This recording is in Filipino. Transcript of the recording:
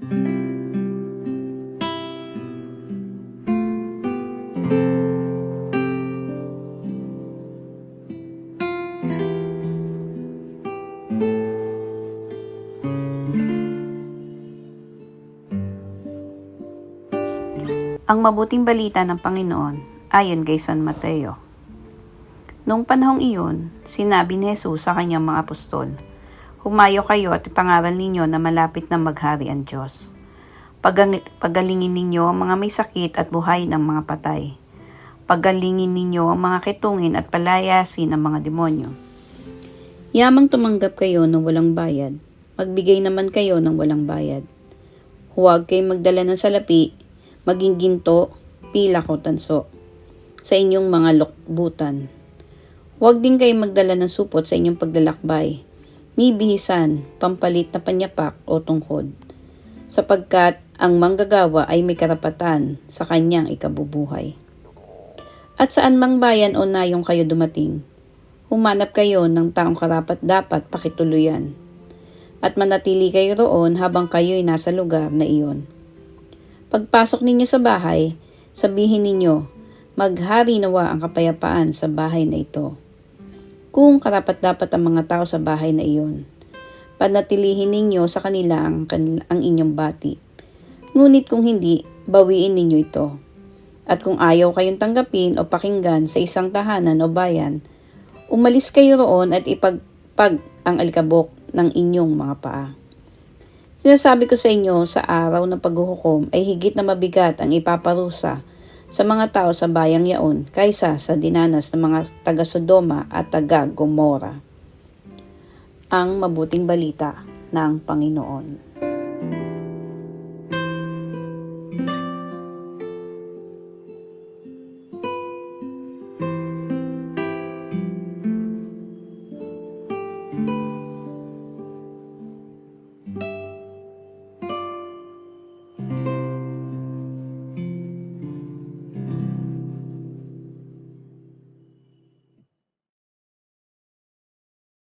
Ang mabuting balita ng Panginoon ayon kay San Mateo. Noong panahong iyon, sinabi ni Jesus sa kanyang mga apostol, "Humayo kayo at ipangaral ninyo na malapit na maghari ang Diyos. Pagalingin ninyo ang mga may sakit at buhayin ang mga patay. Pagalingin ninyo ang mga kitungin at palayasin ang mga demonyo. Yamang tumanggap kayo ng walang bayad, magbigay naman kayo ng walang bayad. Huwag kayong magdala ng salapi, maging ginto, pilak o tanso sa inyong mga lokbutan. Huwag din kayong magdala ng supot sa inyong paglalakbay, ni bihisan, pampalit na panyapak o tungkod, sapagkat ang manggagawa ay may karapatan sa kanyang ikabubuhay. At saan mang bayan o nayong kayo dumating, humanap kayo ng taong karapat-dapat pakituluyan, at manatili kayo roon habang kayo'y nasa lugar na iyon. Pagpasok ninyo sa bahay, sabihin ninyo, maghari nawa ang kapayapaan sa bahay na ito. Kung karapat-dapat ang mga tao sa bahay na iyon, panatilihin ninyo sa kanila ang inyong bati. Ngunit kung hindi, bawiin ninyo ito. At kung ayaw kayong tanggapin o pakinggan sa isang tahanan o bayan, umalis kayo roon at ipagpag ang alikabok ng inyong mga paa. Sinasabi ko sa inyo, sa araw ng paghuhukom ay higit na mabigat ang ipaparusa sa mga tao sa bayang yaon kaysa sa dinanas ng mga taga-Sodoma at taga-Gomora. Ang mabuting balita ng Panginoon.